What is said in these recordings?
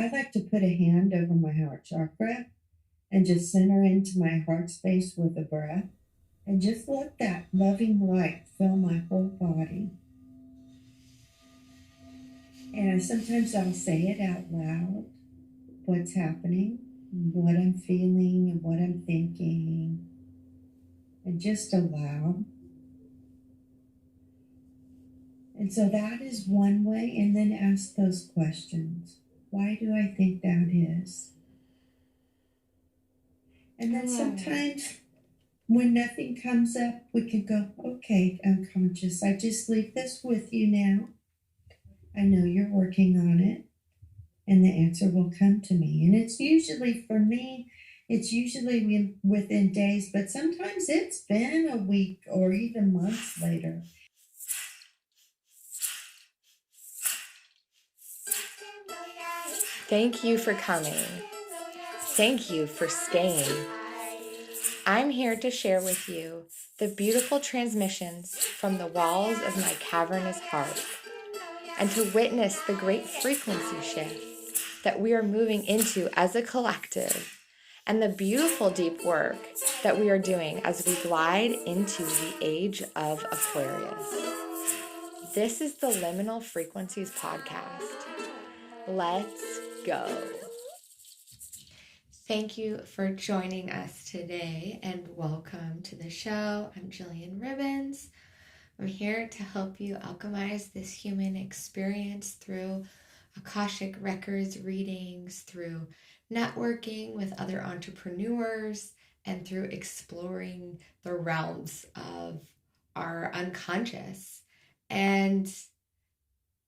I like to put a hand over my heart chakra and just center into my heart space with a breath and just let that loving light fill my whole body. And sometimes I'll say it out loud, what's happening, what I'm feeling, and what I'm thinking, and just allow. And so that is one way, and then ask those questions. Why do I think that is? And then sometimes when nothing comes up, we can go, okay, unconscious, I just leave this with you now. I know you're working on it, and the answer will come to me. And it's usually, for me, it's usually within days, but sometimes it's been a week or even months later. Thank you for coming. Thank you for staying. I'm here to share with you the beautiful transmissions from the walls of my cavernous heart and to witness the great frequency shift that we are moving into as a collective and the beautiful deep work that we are doing as we glide into the age of Aquarius. This is the Liminal Frequencies podcast. Let's go. Thank you for joining us today and welcome to the show. I'm Jillian Ribbons. I'm here to help you alchemize this human experience through Akashic Records readings, through networking with other entrepreneurs, and through exploring the realms of our unconscious. And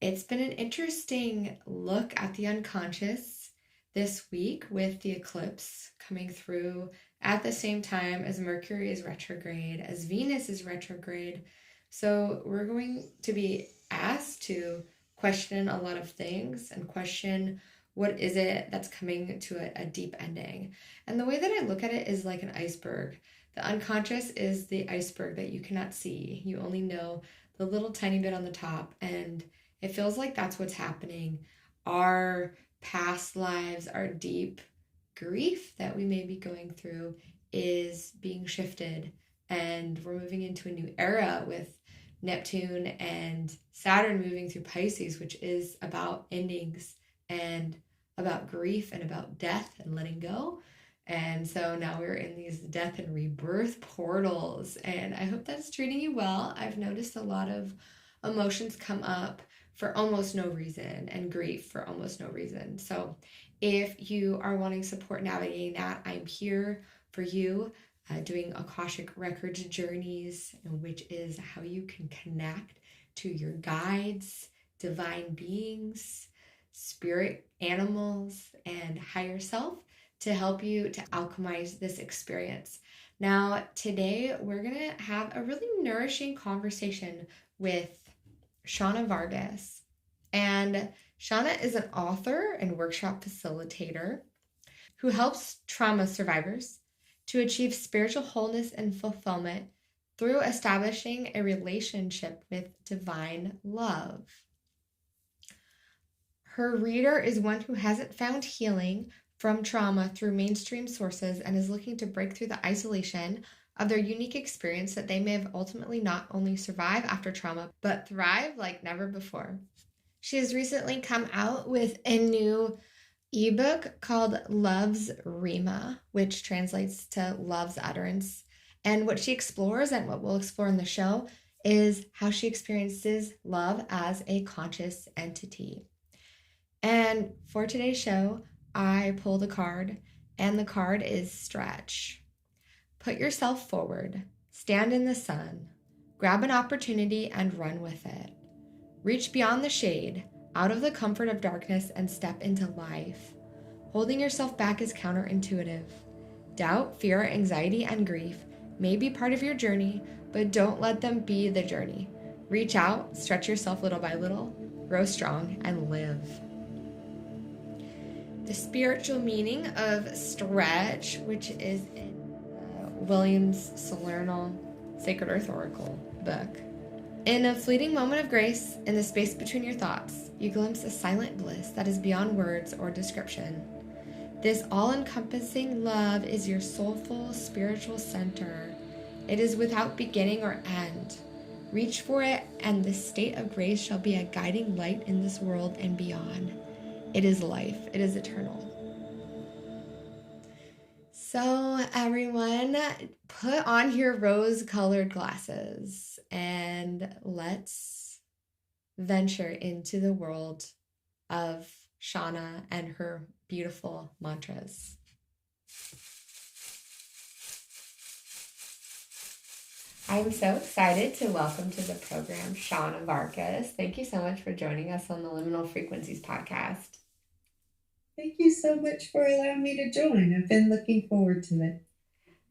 it's been an interesting look at the unconscious this week with the eclipse coming through at the same time as Mercury is retrograde, as Venus is retrograde. So we're going to be asked to question a lot of things and question what is it that's coming to a deep ending. And the way that I look at it is like an iceberg. The unconscious is the iceberg that you cannot see. You only know the little tiny bit on the top, and it feels like that's what's happening. Our past lives, our deep grief that we may be going through is being shifted, and we're moving into a new era with Neptune and Saturn moving through Pisces, which is about endings and about grief and about death and letting go. And so now we're in these death and rebirth portals, and I hope that's treating you well. I've noticed a lot of emotions come up for almost no reason and grief for almost no reason. So if you are wanting support navigating that, I'm here for you, doing Akashic Records journeys, which is how you can connect to your guides, divine beings, spirit animals, and higher self to help you to alchemize this experience. Now, today we're going to have a really nourishing conversation with Shawna Vargas. And Shawna is an author and workshop facilitator who helps trauma survivors to achieve spiritual wholeness and fulfillment through establishing a relationship with divine love. Her reader is one who hasn't found healing from trauma through mainstream sources and is looking to break through the isolation of their unique experience that they may have ultimately not only survive after trauma, but thrive like never before. She has recently come out with a new ebook called Love's Rima, which translates to Love's Utterance. And what she explores and what we'll explore in the show is how she experiences love as a conscious entity. And for today's show, I pulled a card, and the card is Stretch. Put yourself forward, stand in the sun, grab an opportunity and run with it. Reach beyond the shade, out of the comfort of darkness and step into life. Holding yourself back is counterintuitive. Doubt, fear, anxiety, and grief may be part of your journey, but don't let them be the journey. Reach out, stretch yourself little by little, grow strong, and live. The spiritual meaning of stretch, which is in Williams Solernal Sacred Earth Oracle book. In a fleeting moment of grace, in the space between your thoughts, you glimpse a silent bliss that is beyond words or description. This all-encompassing love is your soulful spiritual center. It is without beginning or end. Reach for it, and this state of grace shall be a guiding light in this world and beyond. It is life. It is eternal. So, everyone, put on your rose-colored glasses and let's venture into the world of Shawna and her beautiful mantras. I'm so excited to welcome to the program Shawna Vargas. Thank you so much for joining us on the Liminal Frequencies podcast. Thank you so much for allowing me to join. I've been looking forward to it.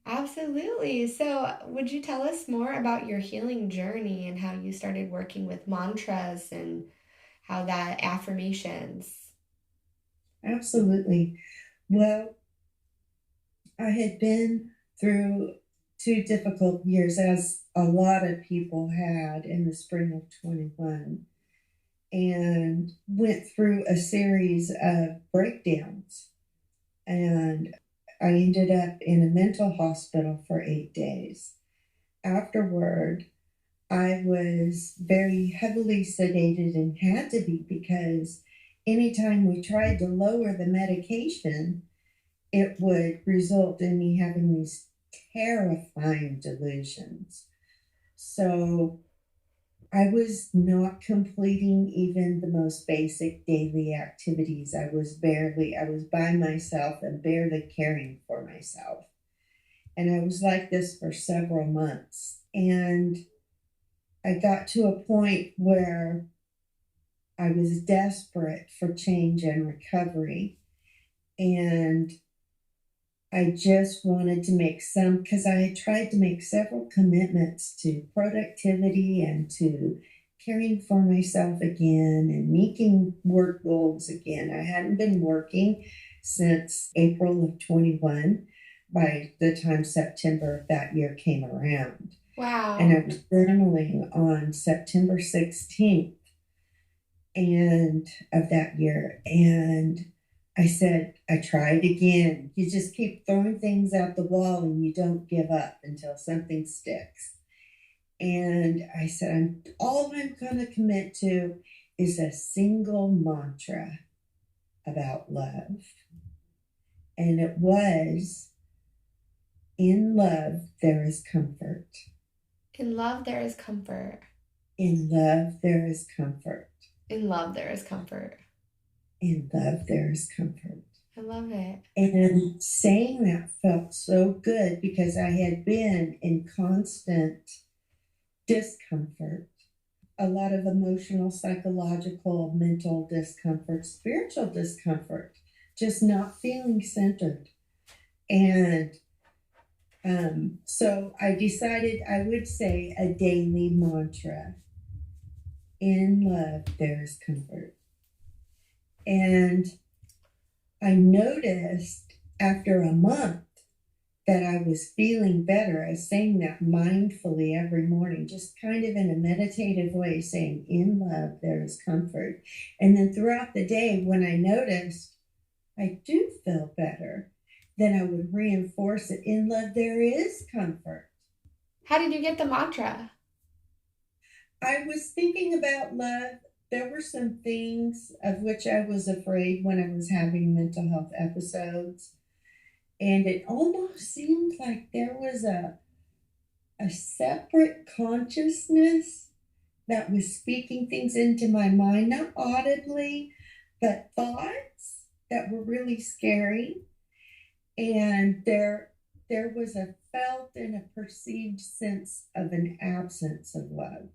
Absolutely. So, would you tell us more about your healing journey and how you started working with mantras and how that affirmations? Absolutely. Well, I had been through 2 difficult years, as a lot of people had in the spring of 21, and went through a series of breakdowns. And I ended up in a mental hospital for 8 days. Afterward, I was very heavily sedated and had to be, because anytime we tried to lower the medication, it would result in me having these terrifying delusions. So I was not completing even the most basic daily activities. I was by myself and barely caring for myself. And I was like this for several months. And I got to a point where I was desperate for change and recovery. And I just wanted to make because I had tried to make several commitments to productivity and to caring for myself again and meeting work goals again. I hadn't been working since April of 21 by the time September of that year came around. Wow. And I was journaling on September 16th of that year. And I said, I tried again. You just keep throwing things out the wall and you don't give up until something sticks. And I said, all I'm going to commit to is a single mantra about love. And it was, in love, there is comfort. In love, there is comfort. In love, there is comfort. In love, there is comfort. In love, there is comfort. I love it. And saying that felt so good, because I had been in constant discomfort, a lot of emotional, psychological, mental discomfort, spiritual discomfort, just not feeling centered. And so I decided I would say a daily mantra. In love, there is comfort. And I noticed after a month that I was feeling better. I was saying that mindfully every morning, just kind of in a meditative way, saying, in love, there is comfort. And then throughout the day, when I noticed I do feel better, then I would reinforce it. In love, there is comfort. How did you get the mantra? I was thinking about love. There were some things of which I was afraid when I was having mental health episodes. And it almost seemed like there was a separate consciousness that was speaking things into my mind, not audibly, but thoughts that were really scary. And there was a felt and a perceived sense of an absence of love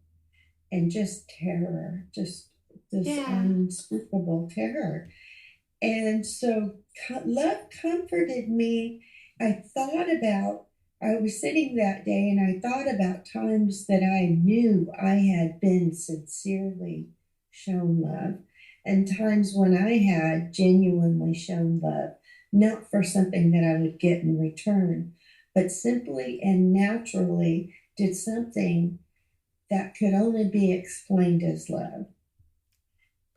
and just terror, just this unspeakable terror. And so love comforted me. I was sitting that day and I thought about times that I knew I had been sincerely shown love, and times when I had genuinely shown love, not for something that I would get in return, but simply and naturally did something that could only be explained as love.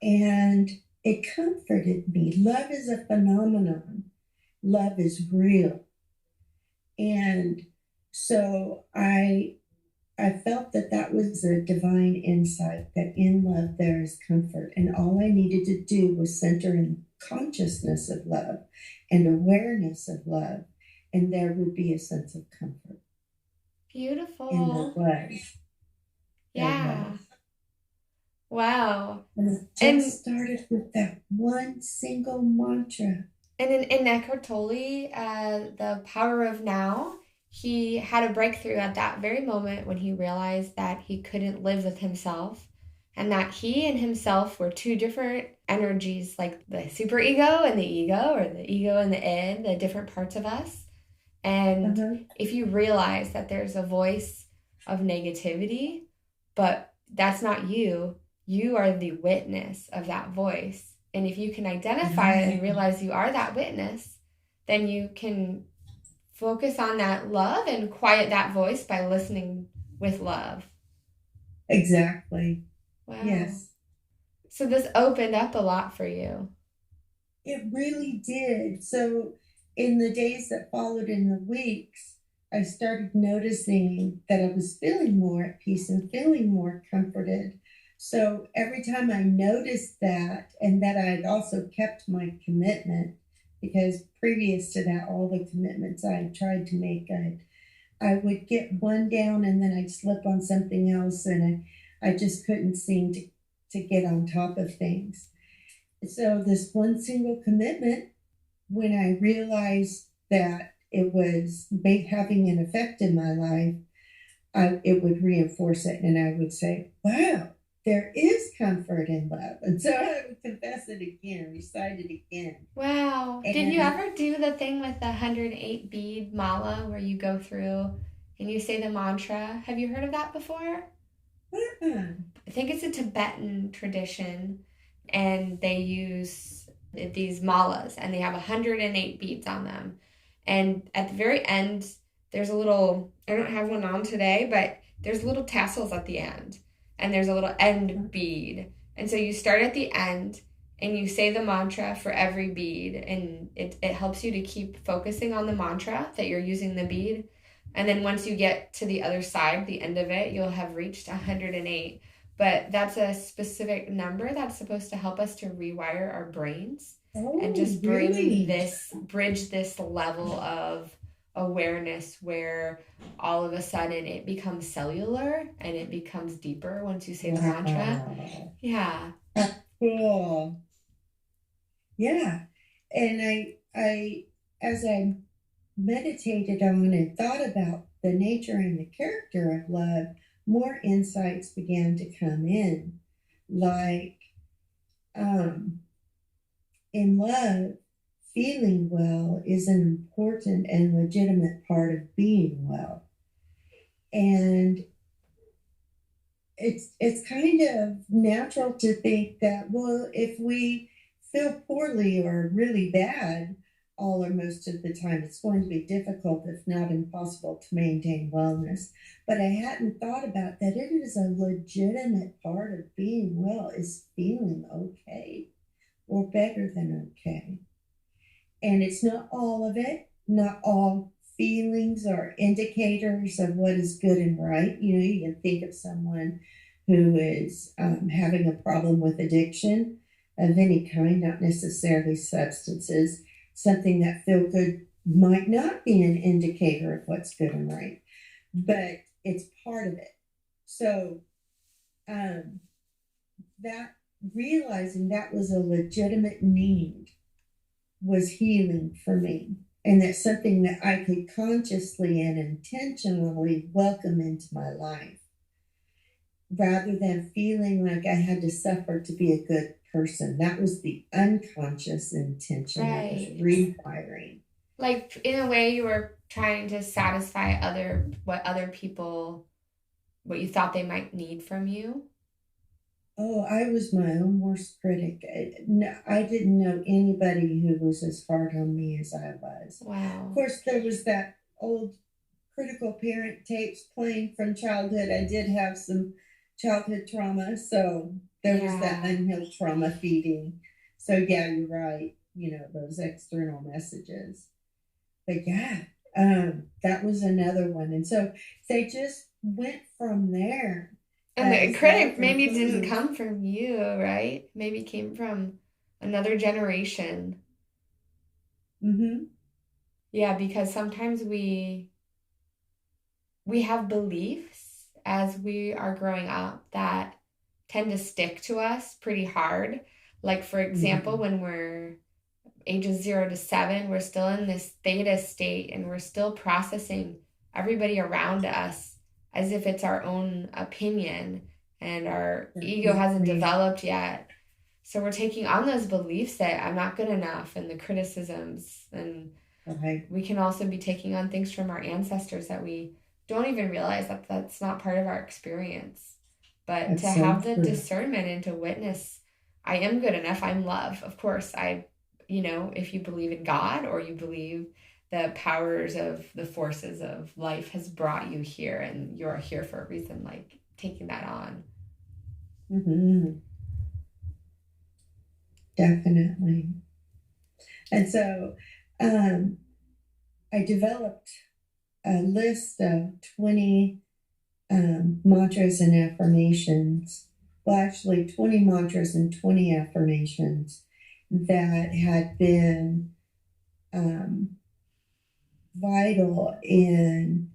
And it comforted me. Love is a phenomenon. Love is real. And so I felt that that was a divine insight, that in love there is comfort. And all I needed to do was center in consciousness of love and awareness of love. And there would be a sense of comfort. And there Beautiful. was. There Yeah. was. Wow. And it And just started with that one single mantra. And in Eckhart Tolle, The Power of Now, he had a breakthrough at that very moment when he realized that he couldn't live with himself and that he and himself were two different energies, like the superego and the ego, or the ego and the id, the different parts of us. And Uh-huh. if you realize that there's a voice of negativity, but that's not you, you are the witness of that voice. And if you can identify it and Right. realize you are that witness, then you can focus on that love and quiet that voice by listening with love. Exactly. Wow. Yes. So this opened up a lot for you. It really did. So, in the days that followed, in the weeks, I started noticing that I was feeling more at peace and feeling more comforted. So, every time I noticed that, and that I had also kept my commitment, because previous to that, all the commitments I had tried to make, I would get one down and then I'd slip on something else, and I just couldn't seem to get on top of things. So, this one single commitment, when I realized that it was having an effect in my life, it would reinforce it. And I would say, wow, there is comfort in love. And so I would confess it again, recite it again. Wow. Did you And ever do the thing with the 108 bead mala where you go through and you say the mantra? Have you heard of that before? uh-uh. I think it's a Tibetan tradition, and they use these malas, and they have 108 beads on them. And at the very end, there's a little, I don't have one on today, but there's little tassels at the end, and there's a little end bead. And so you start at the end and you say the mantra for every bead, and it helps you to keep focusing on the mantra that you're using the bead. And then once you get to the other side, the end of it, you'll have reached 108. But that's a specific number that's supposed to help us to rewire our brains and Oh, just really? bridge this level of awareness where all of a sudden it becomes cellular and it becomes deeper once you say the mantra. Wow. Yeah. Cool. Yeah. And as I meditated on and thought about the nature and the character of love, more insights began to come in. Like, um, in love, feeling well is an important and legitimate part of being well. And it's kind of natural to think that, well, if we feel poorly or really bad all or most of the time, it's going to be difficult, if not impossible, to maintain wellness. But I hadn't thought about that. It is a legitimate part of being well, is feeling okay or better than okay. And it's not all of it, not all feelings are indicators of what is good and right. You can think of someone who is having a problem with addiction of any kind, not necessarily substances. Something that feel good might not be an indicator of what's good and right, but it's part of it. So um, that realizing that was a legitimate need was healing for me. And that's something that I could consciously and intentionally welcome into my life rather than feeling like I had to suffer to be a good person. That was the unconscious intention that was Right. rewiring. Like in a way you were trying to satisfy other people, what you thought they might need from you. Oh, I was my own worst critic. I didn't know anybody who was as hard on me as I was. Of Wow. course, there was that old critical parent tapes playing from childhood. I did have some childhood trauma, so There was that Yeah. unhealed trauma feeding. So yeah, you're right. Those external messages. But yeah, that was another one. And so they just went from there And the as credit life maybe didn't unfolded. come from you, right? Maybe came from another generation. Mm-hmm. Yeah, because sometimes we have beliefs as we are growing up that tend to stick to us pretty hard. Like, for example, Mm-hmm. when we're ages 0 to 7, we're still in this theta state and we're still processing everybody around us as if it's our own opinion and our ego hasn't Definitely. developed yet. So we're taking on those beliefs that I'm not good enough and the criticisms, and Right. we can also be taking on things from our ancestors that we don't even realize that that's not part of our experience. But to That's so have the true. discernment and to witness, I am good enough, I'm love. Of course, if you believe in God or you believe the powers of the forces of life has brought you here and you're here for a reason, like taking that on. Mm-hmm. Definitely. And so um, I developed a list of 20 mantras and affirmations. Well, actually, 20 mantras and 20 affirmations that had been um, vital in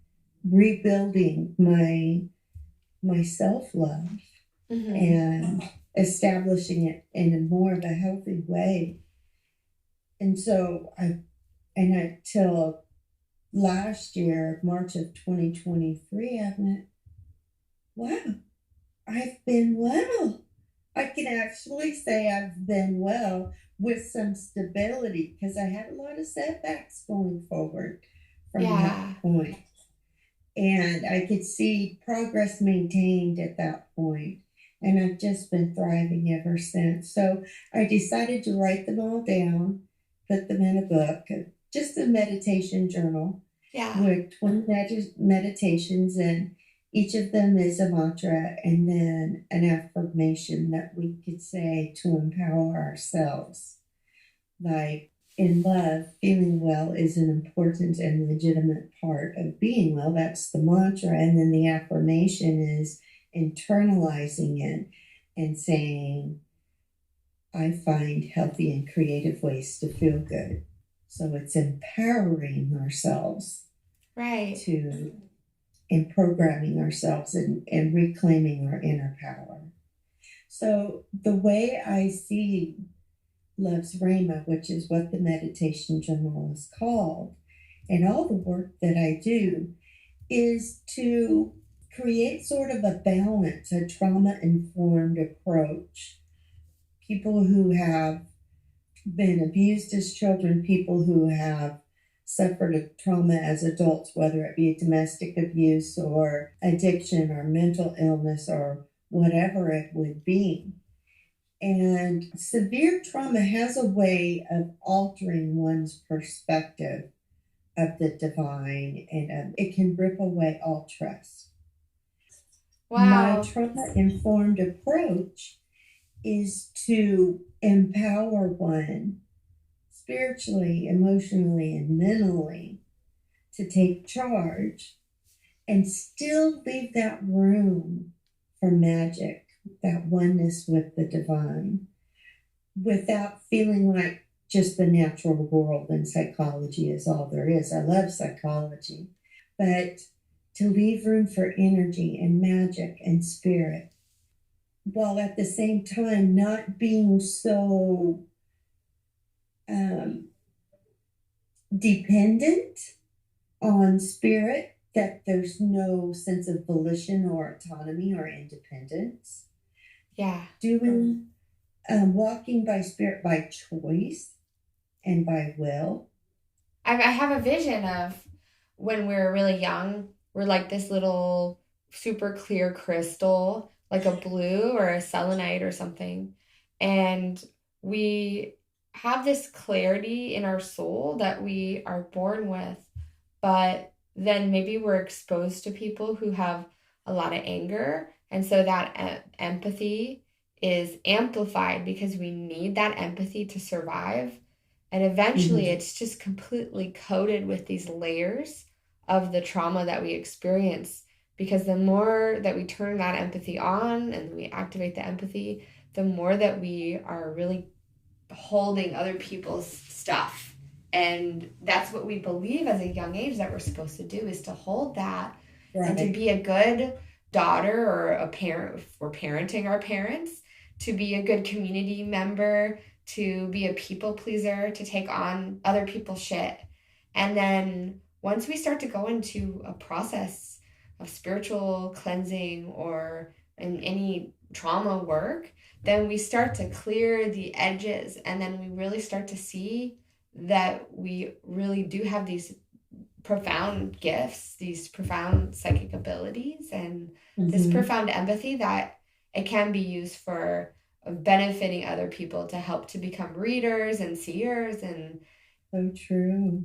rebuilding my self love Mm-hmm. and establishing it in a more of a healthy way. And so till last year, March of 2023, I went, wow, I've been well. I can actually say I've been well with some stability because I had a lot of setbacks going forward from that Yeah. point. And I could see progress maintained at that point. And I've just been thriving ever since. So I decided to write them all down, put them in a book, just a meditation journal Yeah. with 20 meditations, and each of them is a mantra and then an affirmation that we could say to empower ourselves. Like in love, feeling well is an important and legitimate part of being well. That's the mantra. And then the affirmation is internalizing it and saying, I find healthy and creative ways to feel good. So it's empowering ourselves Right. to and programming ourselves and reclaiming our inner power. So the way I see Love's Rhema, which is what the meditation journal is called, and all the work that I do is to create sort of a balance, a trauma informed approach. People who have been abused as children, people who have suffered a trauma as adults, whether it be domestic abuse or addiction or mental illness or whatever it would be. And severe trauma has a way of altering one's perspective of the divine, and it can rip away all trust. My Wow. trauma informed approach is to empower one spiritually, emotionally, and mentally to take charge and still leave that room for magic, that oneness with the divine, without feeling like just the natural world and psychology is all there is. I love psychology, but to leave room for energy and magic and spirit, while at the same time not being so um, dependent on spirit that there's no sense of volition or autonomy or independence. Yeah. Doing walking by spirit by choice and by will. I have a vision of when we're really young, we're like this little super clear crystal, like a blue or a selenite or something. And we have this clarity in our soul that we are born with, but then maybe we're exposed to people who have a lot of anger. And so that empathy is amplified because we need that empathy to survive. And eventually Mm-hmm. it's just completely coated with these layers of the trauma that we experience. Because the more that we turn that empathy on and we activate the empathy, the more that we are really holding other people's stuff. And that's what we believe as a young age that we're supposed to do, is to hold that and to Right. be a good daughter or a parent if we're parenting our parents, to be a good community member, to be a people pleaser, to take on other people's shit. And then once we start to go into a process of spiritual cleansing or in any trauma work, then we start to clear the edges, and then we really start to see that we really do have these profound gifts, these profound psychic abilities, and this Mm-hmm. profound empathy that it can be used for benefiting other people to help to become readers and seers. And So true.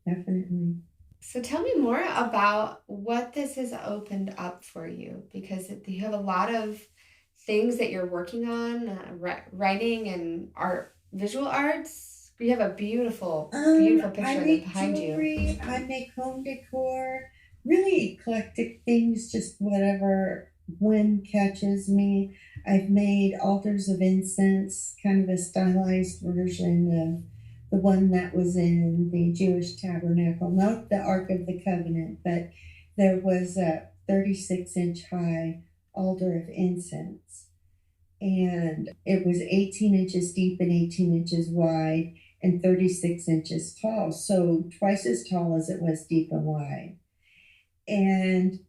Definitely. so tell me more about what this has opened up for you, because you have a lot of things that you're working on, writing and art, visual arts. You have a beautiful, beautiful I picture of them make behind you. jewelry, I make home decor, really eclectic things, just whatever whim catches me. I've made altars of incense, kind of a stylized version of the one that was in the Jewish tabernacle, not the Ark of the Covenant, but there was a 36-inch high altar of incense. And it was 18 inches deep and 18 inches wide and 36 inches tall. So twice as tall as it was deep and wide. And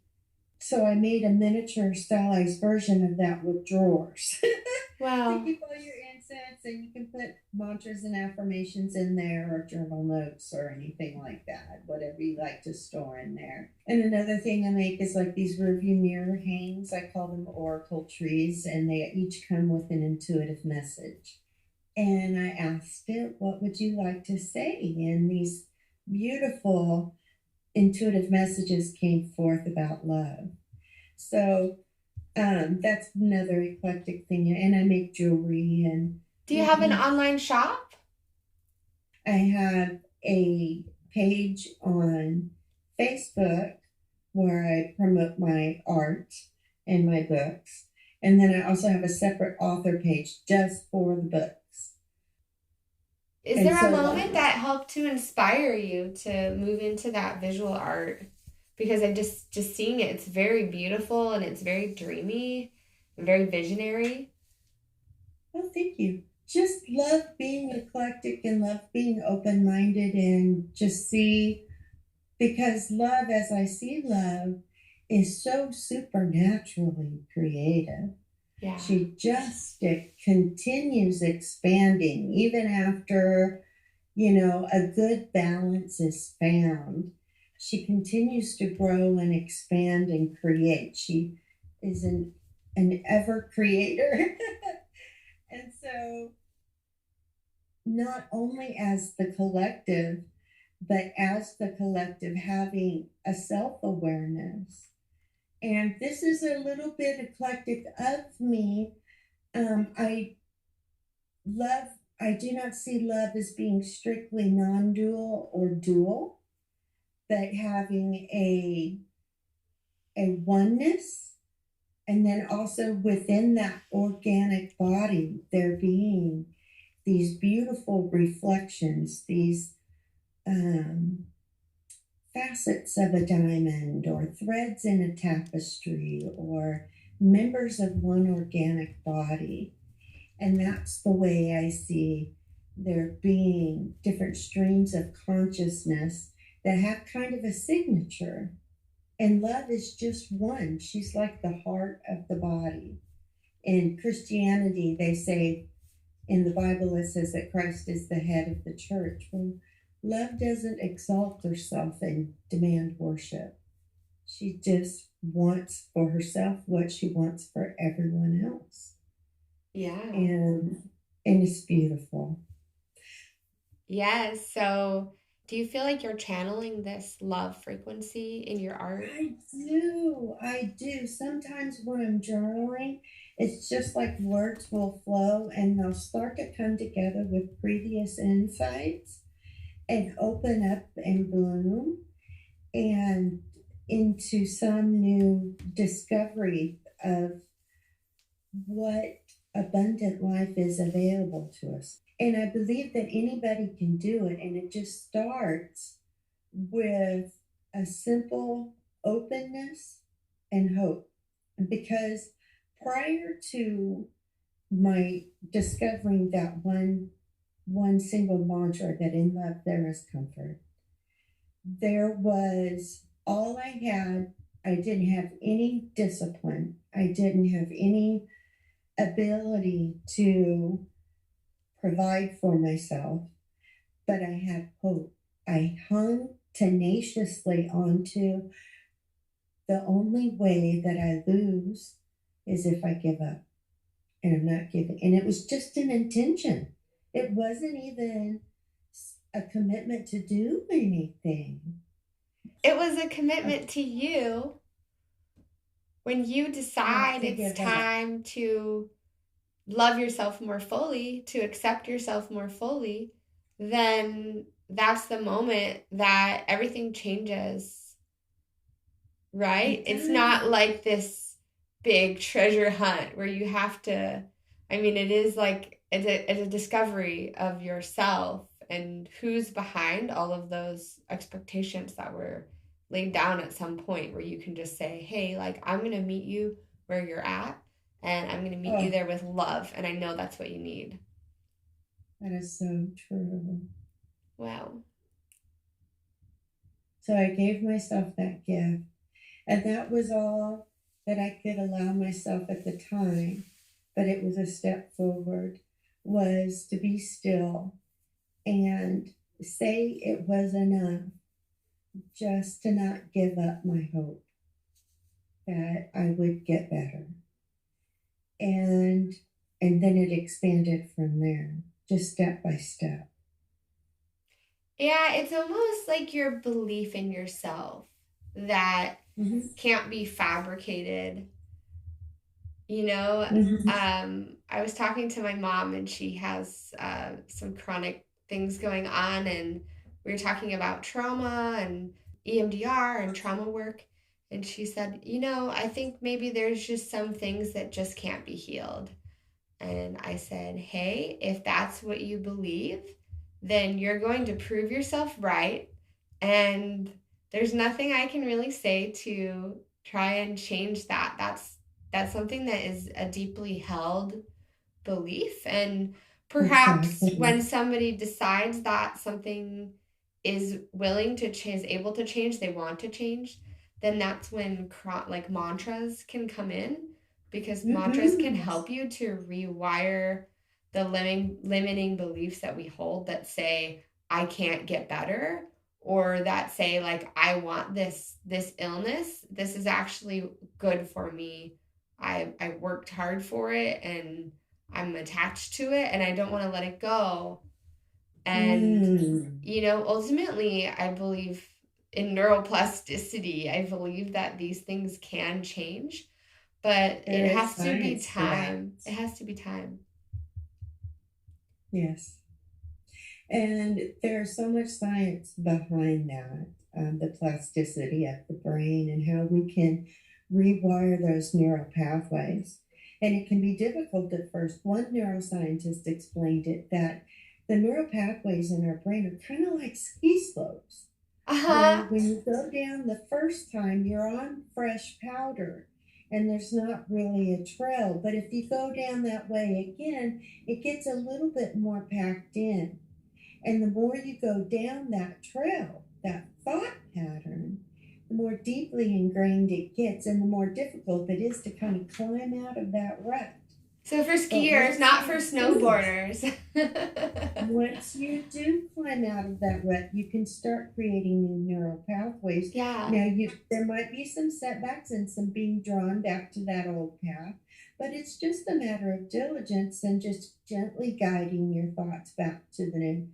so I made a miniature stylized version of that with drawers. To Wow. keep all your incense, and you can put mantras and affirmations in there, or journal notes, or anything like that, whatever you like to store in there. And another thing I make is like these rearview mirror hangs. I call them oracle trees, and they each come with an intuitive message. And I asked it, what would you like to say? And these beautiful intuitive messages came forth about love. So that's another eclectic thing. And I make jewelry, and Do you have an online shop? I have a page on Facebook where I promote my art and my books. And then I also have a separate author page just for the books. Is And there a so, moment that helped to inspire you to move into that visual art? Because I just seeing it, it's very beautiful and it's very dreamy and very visionary. well, thank you. Just love being eclectic and love being open minded and just see, because love, as I see love, is so supernaturally creative. Yeah. She just it continues expanding even after, a good balance is found. She continues to grow and expand and create. She is an ever creator. And so, not only as the collective, but as the collective having a self awareness. And this is a little bit eclectic of me. I love, I do not see love as being strictly non dual or dual, but having a oneness. And then also within that organic body, there being these beautiful reflections, these um, facets of a diamond, or threads in a tapestry, or members of one organic body. And that's the way I see there being different streams of consciousness that have kind of a signature. And love is just one. She's like the heart of the body. In Christianity, they say, in the Bible, it says that Christ is the head of the church. Well, love doesn't exalt herself and demand worship. She just wants for herself what she wants for everyone else. Yeah. And it's beautiful. Yes. So, do you feel like you're channeling this love frequency in your art? I do. Sometimes when I'm journaling, It's just like words will flow and they'll start to come together with previous insights and open up and bloom and into some new discovery of what abundant life is available to us. And I believe that anybody can do it, and it just starts with a simple openness and hope. Because prior to my discovering that one single mantra, that in love there is comfort, there was all I had. I didn't have any discipline. I didn't have any ability to provide for myself, but I had hope. I hung tenaciously onto the only way that I lose is if I give up. And I'm not giving. And it was just an intention. It wasn't even a commitment to do anything. It was a commitment to you when you decide it's time to love yourself more fully, to accept yourself more fully, then that's the moment that everything changes, right? It's not like this big treasure hunt where you have to, I mean, it is like it's a discovery of yourself and who's behind all of those expectations that were laid down at some point, where you can just say, hey, like, I'm going to meet you where you're at, and I'm going to meet you there with love, and I know that's what you need. That is so true. Wow. So I gave myself that gift, and that was all that I could allow myself at the time, but it was a step forward, was to be still and say it was enough, just to not give up my hope that I would get better. And then it expanded from there, just step by step. Yeah, it's almost like your belief in yourself that can't be fabricated. You know, I was talking to my mom, and she has some chronic things going on, and we were talking about trauma and EMDR and trauma work. And she said, you know, I think maybe there's just some things that just can't be healed. And I said, hey, if that's what you believe, then you're going to prove yourself right. And there's nothing I can really say to try and change that. That's something that is a deeply held belief. And perhaps when somebody decides that something is willing to change, is able to change, they want to change, then that's when like mantras can come in, because mantras can help you to rewire the limiting beliefs that we hold that say, I can't get better, or that say, like, I want this illness. This is actually good for me. I worked hard for it, and I'm attached to it, and I don't want to let it go. And, you know, ultimately, I believe in neuroplasticity. I believe that these things can change, but it has to be time. It has to be time. Yes. And there's so much science behind that, the plasticity of the brain and how we can rewire those neural pathways. And it can be difficult at first. One neuroscientist explained it, that the neural pathways in our brain are kind of like ski slopes. When you go down the first time, you're on fresh powder and there's not really a trail. But if you go down that way again, it gets a little bit more packed in. And the more you go down that trail, that thought pattern, the more deeply ingrained it gets, and the more difficult it is to kind of climb out of that rut. So for skiers, not for snowboarders. Once you do climb out of that rut, you can start creating new neural pathways. Yeah. Now, there might be some setbacks and some being drawn back to that old path, but it's just a matter of diligence and just gently guiding your thoughts back to the new,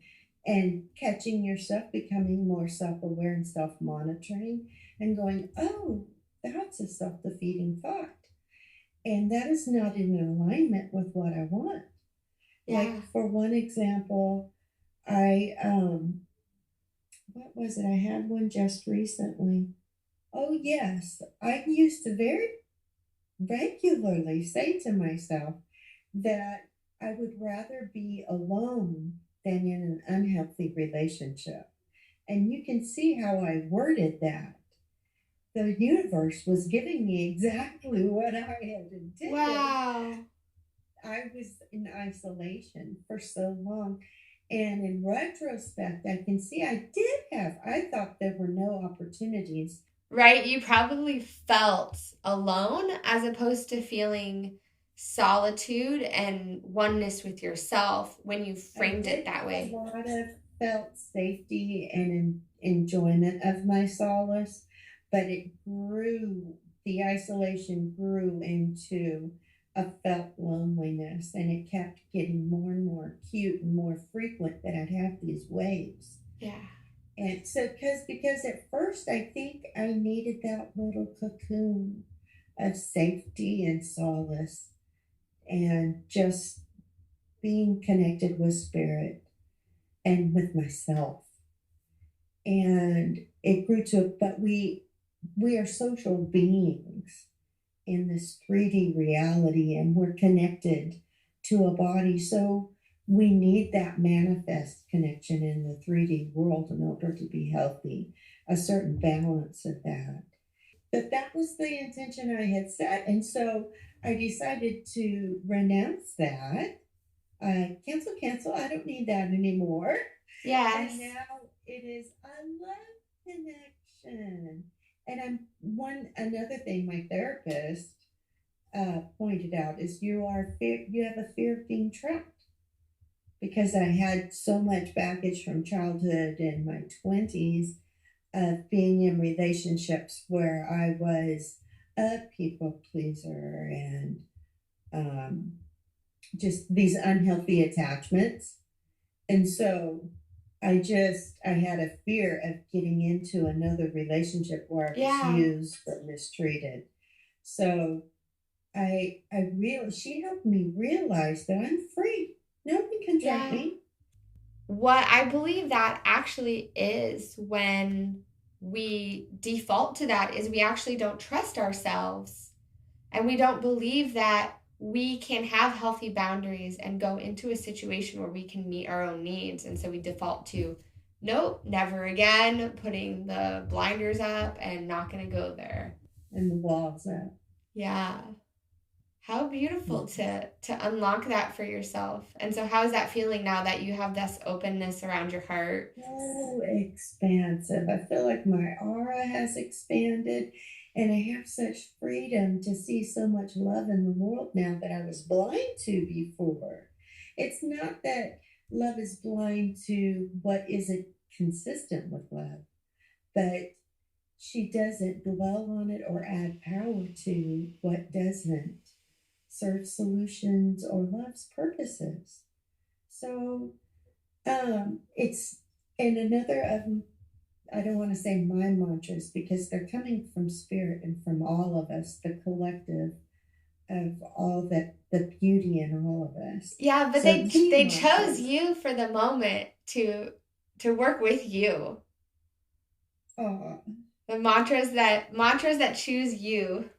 and catching yourself, becoming more self-aware and self-monitoring, and going, oh, that's a self-defeating thought. And that is not in alignment with what I want. Yeah. Like, for one example, I, what was it? I had one just recently. Oh, yes. I used to very regularly say to myself that I would rather be alone than in an unhealthy relationship. And you can see how I worded that. The universe was giving me exactly what I had intended. Wow. I was in isolation for so long. And in retrospect, I can see I thought there were no opportunities. Right? You probably felt alone as opposed to feeling solitude and oneness with yourself when you framed it that way. A lot of felt safety and enjoyment of my solace, but the isolation grew into a felt loneliness, and it kept getting more and more acute and more frequent that I'd have these waves. Yeah. And so, because at first I think I needed that little cocoon of safety and solace and just being connected with spirit and with myself. And it grew to, but we are social beings in this 3D reality, and we're connected to a body. So we need that manifest connection in the 3D world in order to be healthy, a certain balance of that. But that was the intention I had set. And so I decided to renounce that. Cancel. I don't need that anymore. Yes. And now it is a love connection. And another thing my therapist pointed out is you have a fear of being trapped, because I had so much baggage from childhood and my 20s of being in relationships where I was a people pleaser and just these unhealthy attachments. And so I had a fear of getting into another relationship where I was used or mistreated. So she helped me realize that I'm free. No one can trap me. What I believe that actually is when we default to that is we actually don't trust ourselves and we don't believe that we can have healthy boundaries and go into a situation where we can meet our own needs. And so we default to, nope, never again, putting the blinders up and not going to go there. And the walls up. Yeah. How beautiful to unlock that for yourself. And so how is that feeling now that you have this openness around your heart? So expansive. I feel like my aura has expanded, and I have such freedom to see so much love in the world now that I was blind to before. It's not that love is blind to what isn't consistent with love, but she doesn't dwell on it or add power to what doesn't serve solutions or love's purposes. So it's and another of, I don't want to say my mantras because they're coming from spirit and from all of us, the collective of all that the beauty in all of us. Yeah, but so they chose you for the moment to work with you. The mantras that choose you.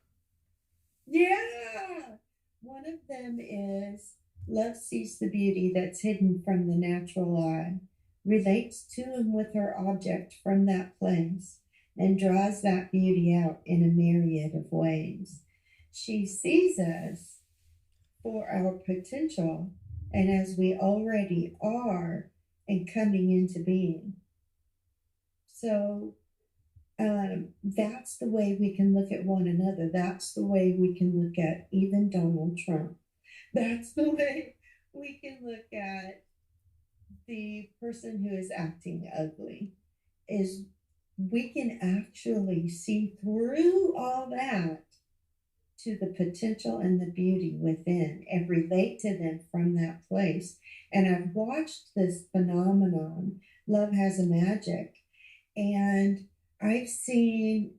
Yeah. One of them is love sees the beauty that's hidden from the natural eye, relates to and with her object from that place, and draws that beauty out in a myriad of ways. She sees us for our potential and as we already are and coming into being. So that's the way we can look at one another. That's the way we can look at even Donald Trump. That's the way we can look at the person who is acting ugly. Is we can actually see through all that to the potential and the beauty within and relate to them from that place. And I've watched this phenomenon, Love Has a Magic, and I've seen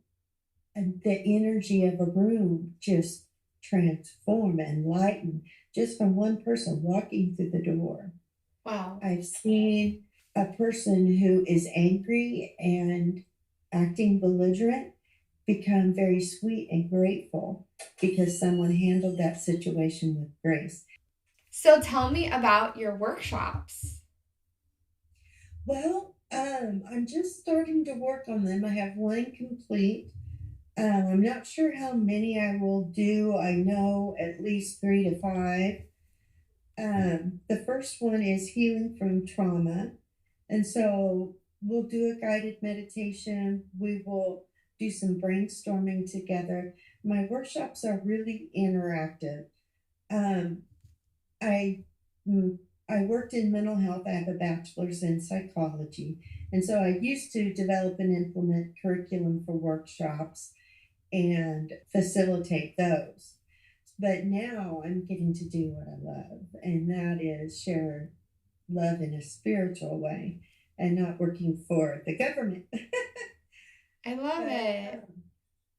the energy of a room just transform and lighten just from one person walking through the door. Wow. I've seen a person who is angry and acting belligerent become very sweet and grateful because someone handled that situation with grace. So tell me about your workshops. Well, I'm just starting to work on them. I have one complete. I'm not sure how many I will do. I know at least 3 to 5. The first one is healing from trauma. And so we'll do a guided meditation. We will do some brainstorming together. My workshops are really interactive. Um, I I worked in mental health. I have a bachelor's in psychology. And so I used to develop and implement curriculum for workshops and facilitate those. But now I'm getting to do what I love, and that is share love in a spiritual way and not working for the government. I love But it.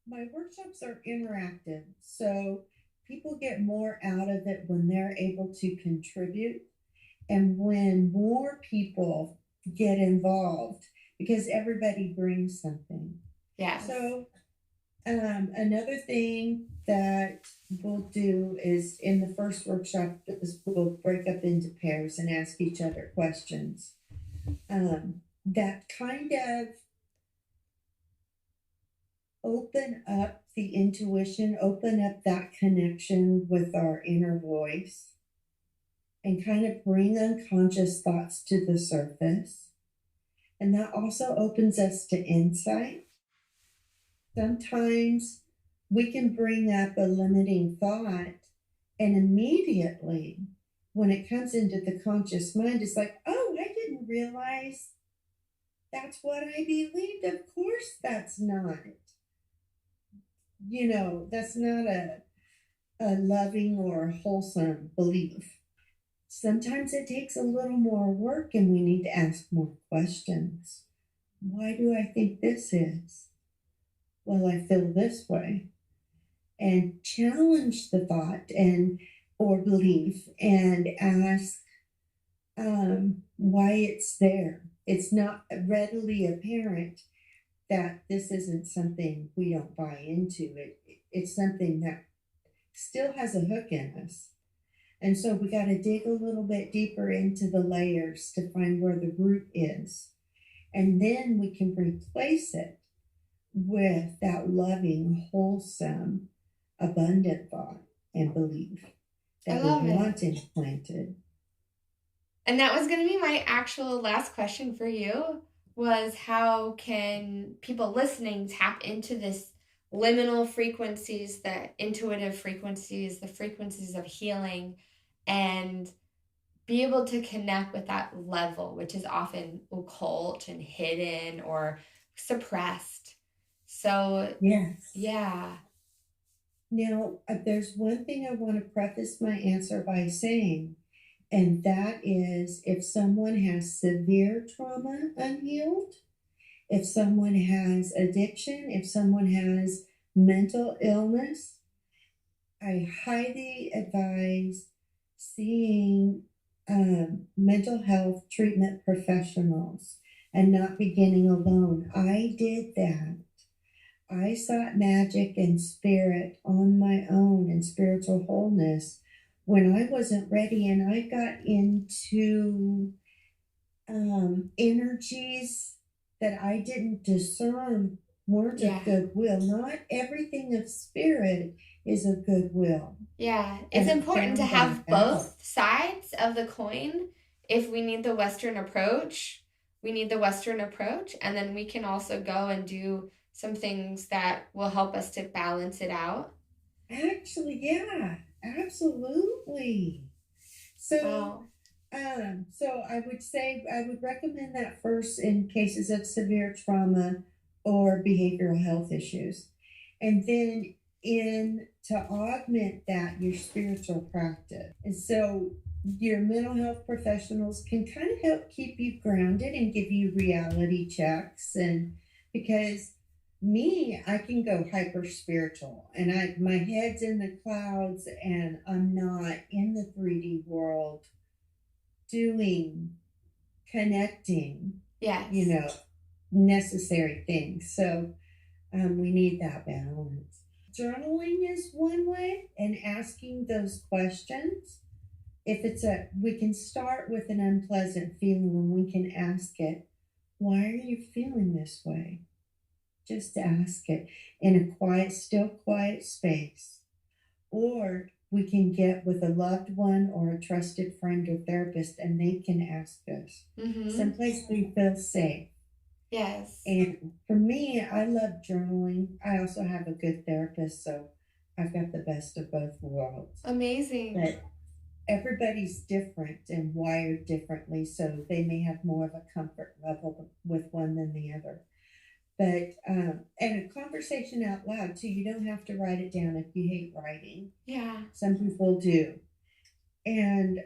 my workshops are interactive, so people get more out of it when they're able to contribute and when more people get involved because everybody brings something. Yes. So another thing that we'll do is in the first workshop is we'll break up into pairs and ask each other questions. That kind of open up the intuition, open up that connection with our inner voice, and kind of bring unconscious thoughts to the surface. And that also opens us to insight. Sometimes we can bring up a limiting thought, and immediately, when it comes into the conscious mind, it's like, oh, I didn't realize that's what I believed. Of course, that's not. That's not a loving or wholesome belief. Sometimes it takes a little more work and we need to ask more questions. Why do I think this is? Well, I feel this way. And challenge the thought and or belief and ask why it's there. It's not readily apparent that this isn't something we don't buy into. It's something that still has a hook in us. And so we got to dig a little bit deeper into the layers to find where the root is. And then we can replace it with that loving, wholesome, abundant thought and belief that we want implanted. And that was going to be my actual last question for you was how can people listening tap into this liminal frequencies, the intuitive frequencies, the frequencies of healing, and be able to connect with that level, which is often occult and hidden or suppressed. So, yes. Yeah. Now, there's one thing I want to preface my answer by saying, and that is if someone has severe trauma unhealed, if someone has addiction, if someone has mental illness, I highly advise seeing mental health treatment professionals and not beginning alone. I did that. I sought magic and spirit on my own and spiritual wholeness when I wasn't ready, and I got into energies that I didn't discern weren't of goodwill. Not everything of spirit is of goodwill. Yeah, it's important to have both sides of the coin. If we need the Western approach, we need the Western approach, and then we can also go and do some things that will help us to balance it out. Actually, yeah, absolutely. So, so I would say I would recommend that first in cases of severe trauma or behavioral health issues. And then to augment that, your spiritual practice. And so your mental health professionals can kind of help keep you grounded and give you reality checks. And because me, I can go hyper spiritual, and my head's in the clouds, and I'm not in the 3D world doing, connecting, you Yes. know, necessary things. So we need that balance. Journaling is one way, and asking those questions. If we can start with an unpleasant feeling, and we can ask it, why are you feeling this way? Just ask it in a quiet, still quiet space. Or we can get with a loved one or a trusted friend or therapist, and they can ask us Mm-hmm. someplace we feel safe. Yes. And for me, I love journaling. I also have a good therapist, so I've got the best of both worlds. Amazing. But everybody's different and wired differently, so they may have more of a comfort level with one than the other. But and a conversation out loud too. You don't have to write it down if you hate writing. Yeah. Some people do. And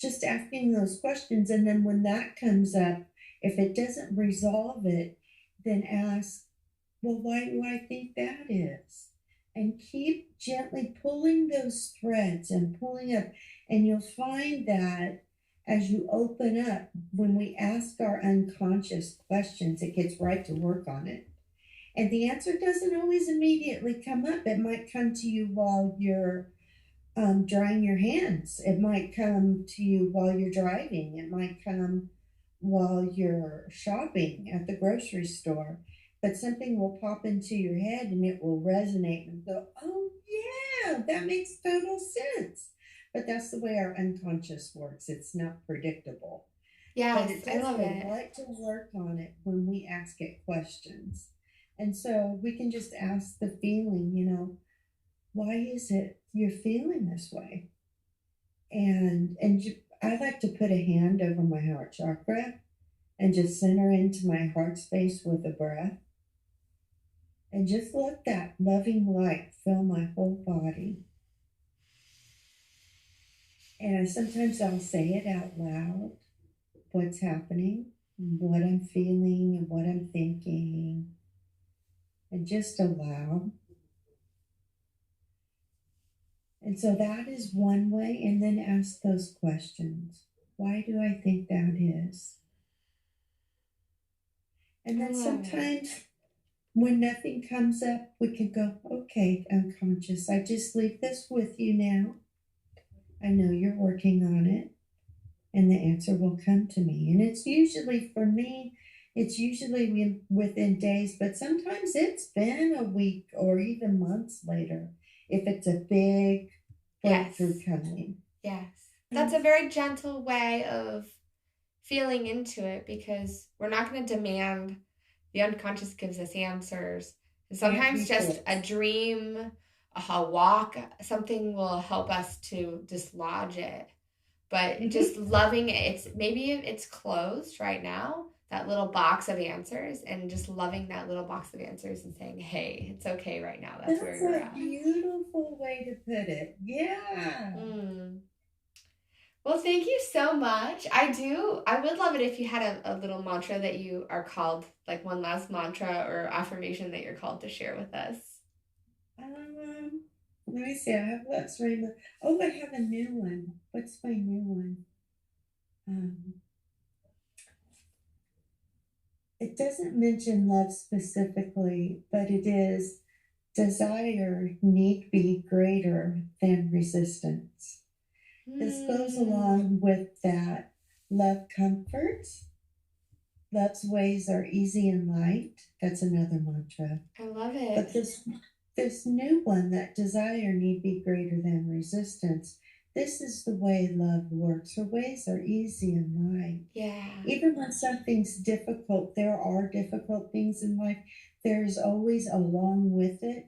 just asking those questions, and then when that comes up, if it doesn't resolve it, then ask, well, why do I think that is? And keep gently pulling those threads and pulling up. And you'll find that as you open up, when we ask our unconscious questions, it gets right to work on it. And the answer doesn't always immediately come up. It might come to you while you're drying your hands. It might come to you while you're driving. It might come while you're shopping at the grocery store. But something will pop into your head, and it will resonate and go, oh, yeah, that makes total sense. But that's the way our unconscious works. It's not predictable. But Yes, it I does love go it. right to work on it when we ask it questions. And so we can just ask the feeling, why is it you're feeling this way? I like to put a hand over my heart chakra and just center into my heart space with a breath, and just let that loving light fill my whole body. And sometimes I'll say it out loud, what's happening, what I'm feeling, and what I'm thinking, and just allow. And so that is one way. And then ask those questions. Why do I think that is? And I then love it. sometimes when nothing comes up, we can go, okay, unconscious, I just leave this with you now. I know you're working on it, and the answer will come to me. And it's usually, for me, it's usually within days, but sometimes it's been a week or even months later if it's a big breakthrough Yes. coming. Yes. That's a very gentle way of feeling into it, because we're not going to demand the unconscious gives us answers. And Can't sometimes be just a forced. dream, a walk, something will help us to dislodge it. But just Mm-hmm. loving it, it's closed right now, that little box of answers, and just loving that little box of answers and saying, hey, it's okay right now. That's where That's you're a at. beautiful way to put it. Yeah. Mm. Well, thank you so much. I would love it if you had a little mantra that you are called, like one last mantra or affirmation that you're called to share with us. Let me see. I have lots right now. Oh, I have a new one. What's my new one? Um, it doesn't mention love specifically, but it is desire need be greater than resistance. This goes Mm, along with that. Love comforts. Love's ways are easy and light. That's another mantra. I love it. But this new one, that desire need be greater than resistance. This is the way love works. Her ways are easy and light. Yeah. Even when something's difficult, there are difficult things in life, there's always along with it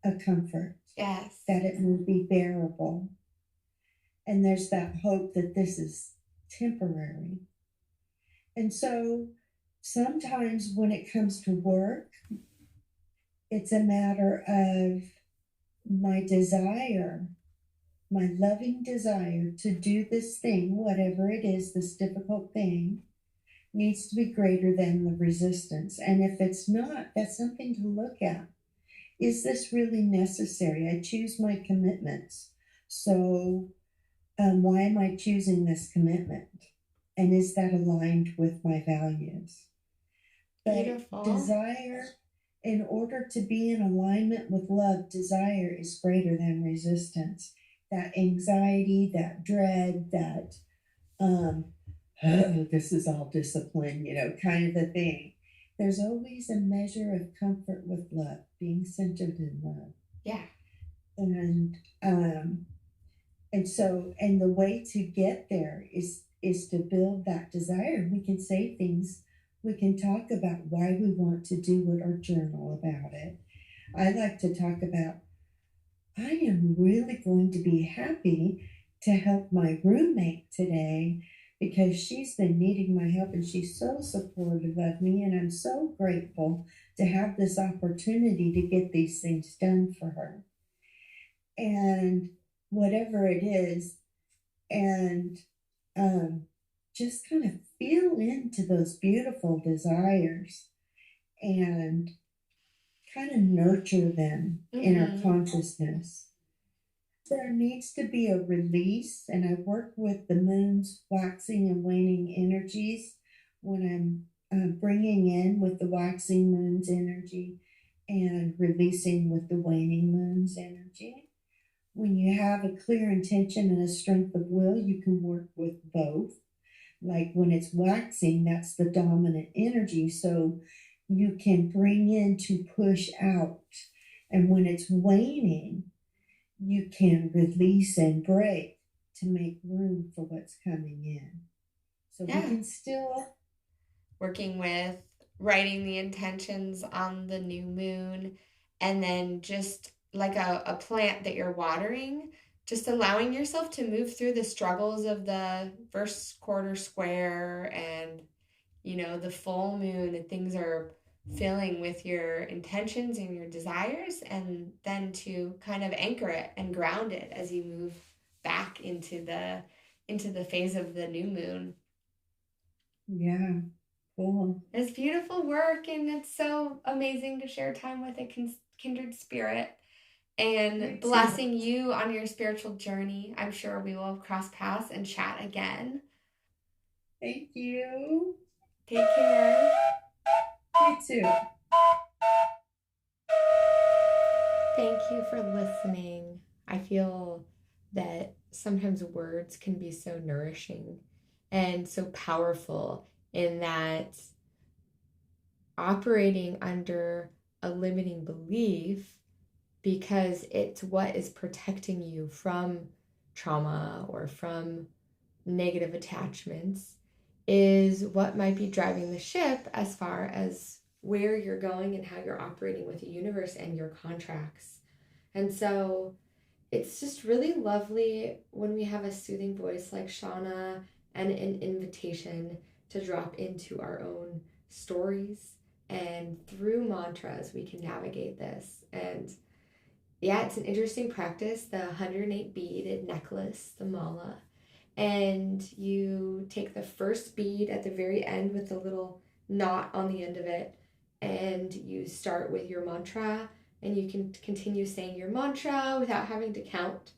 a comfort Yes. that it will be bearable. And there's that hope that this is temporary. And so sometimes when it comes to work, it's a matter of my desire, my loving desire to do this thing, whatever it is, this difficult thing, needs to be greater than the resistance. And if it's not, that's something to look at. Is this really necessary? I choose my commitments. So, why am I choosing this commitment? And is that aligned with my values? But Beautiful. desire, in order to be in alignment with love, desire is greater than resistance. That anxiety, that dread, that, oh, this is all discipline, kind of a thing. There's always a measure of comfort with love, being centered in love. Yeah. And the way to get there is to build that desire. We can say things, we can talk about why we want to do it or journal about it. I like to talk about, I am really going to be happy to help my roommate today because she's been needing my help and she's so supportive of me, and I'm so grateful to have this opportunity to get these things done for her. And whatever it is, and just kind of feel into those beautiful desires and kind of nurture them in our consciousness. There needs to be a release, and I work with the moon's waxing and waning energies when I'm bringing in with the waxing moon's energy and releasing with the waning moon's energy. When you have a clear intention and a strength of will, you can work with both. Like when it's waxing, that's the dominant energy, so you can bring in to push out. And when it's waning, you can release and break to make room for what's coming in. So we can still... Working with writing the intentions on the new moon, and then just like a plant that you're watering, just allowing yourself to move through the struggles of the first quarter square and, the full moon, and things are filling with your intentions and your desires, and then to kind of anchor it and ground it as you move back into the phase of the new moon. Yeah, cool. It's beautiful work, and it's so amazing to share time with a kindred spirit and blessing you on your spiritual journey. I'm sure we will cross paths and chat again. Thank you. Take care. You too. Thank you for listening. I feel that sometimes words can be so nourishing and so powerful, in that operating under a limiting belief, because it's what is protecting you from trauma or from negative attachments, is what might be driving the ship as far as where you're going and how you're operating with the universe and your contracts. And so it's just really lovely when we have a soothing voice like Shawna and an invitation to drop into our own stories, and through mantras we can navigate this. And yeah, it's an interesting practice, the 108 beaded necklace, the mala. And you take the first bead at the very end with a little knot on the end of it, and you start with your mantra, and you can continue saying your mantra without having to count.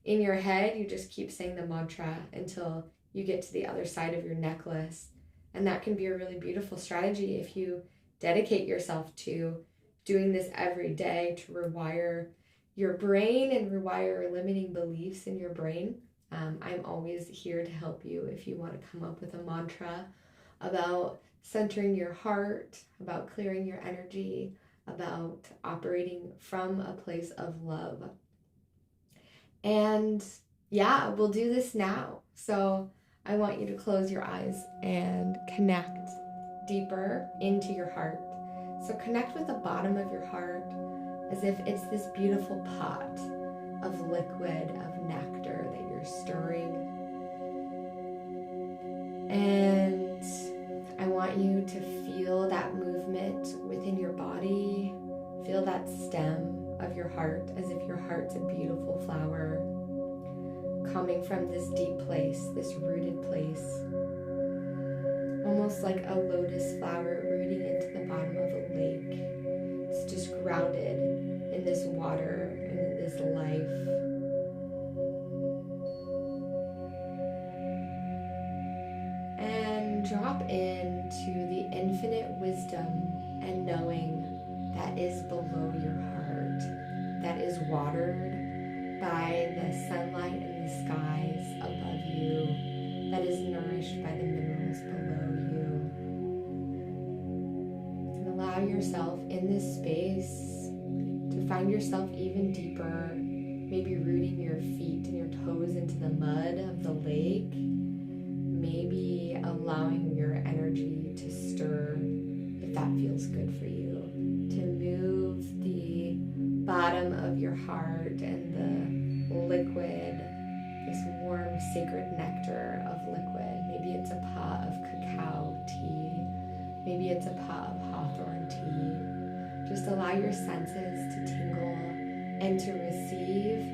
In your head, you just keep saying the mantra until you get to the other side of your necklace. And that can be a really beautiful strategy if you dedicate yourself to doing this every day, to rewire your brain and rewire limiting beliefs in your brain. I'm always here to help you if you want to come up with a mantra about centering your heart, about clearing your energy, about operating from a place of love. And yeah, we'll do this now. So I want you to close your eyes and connect deeper into your heart. So connect with the bottom of your heart as if it's this beautiful pot of liquid, of nectar that you're stirring. And I want you to feel that movement within your body. Feel that stem of your heart as if your heart's a beautiful flower coming from this deep place, this rooted place. almost like a lotus flower rooting into the bottom of a lake. It's just grounded in this water and in this life. And drop into the infinite wisdom and knowing that is below your heart, that is watered by the sunlight and the skies above you, that is nourished by the minerals below you. And allow yourself in this space to find yourself even deeper, maybe rooting your feet and your toes into the mud of the lake, maybe allowing your energy to stir if that feels good for you, to move the bottom of your heart and the liquid, this warm sacred nectar of liquid. Maybe it's a pot of cacao tea, maybe it's a pot of hawthorn tea. Just allow your senses to tingle and to receive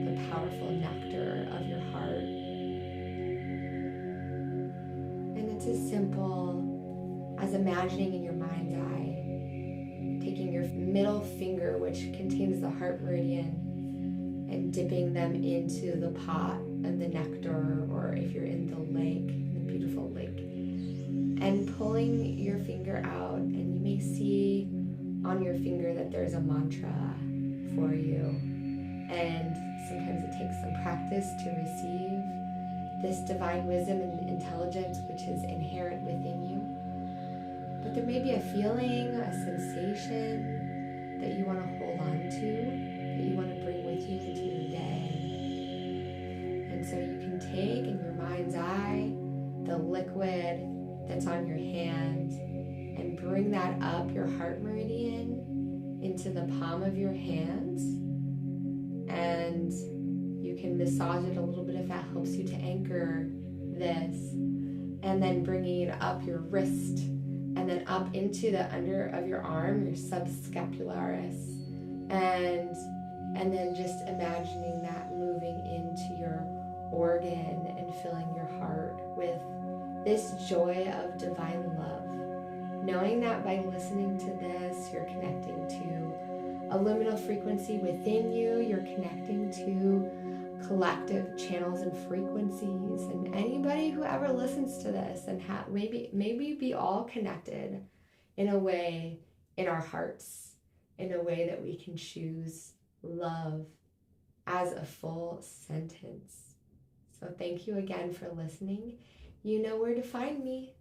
the powerful nectar of your heart. And it's as simple as imagining in your mind's eye, taking your middle finger, which contains the heart meridian, and dipping them into the pot of the nectar, or if you're in the lake, the beautiful lake, and pulling your finger out, and you may see on your finger that there's a mantra for you. And sometimes it takes some practice to receive this divine wisdom and intelligence which is inherent within you. But there may be a feeling, a sensation that you want to hold on to, that you want to bring with you into your day. And so you can take in your mind's eye the liquid that's on your hand and bring that up your heart meridian into the palm of your hands. And you can massage it a little bit if that helps you to anchor this. And then bringing it up your wrist and then up into the under of your arm, your subscapularis. And then just imagining that moving into your organ and filling your heart with this joy of divine love. Knowing that by listening to this, you're connecting to a liminal frequency within you, you're connecting to collective channels and frequencies, and anybody who ever listens to this and maybe be all connected in a way in our hearts, in a way that we can choose love as a full sentence. So thank you again for listening. You know where to find me.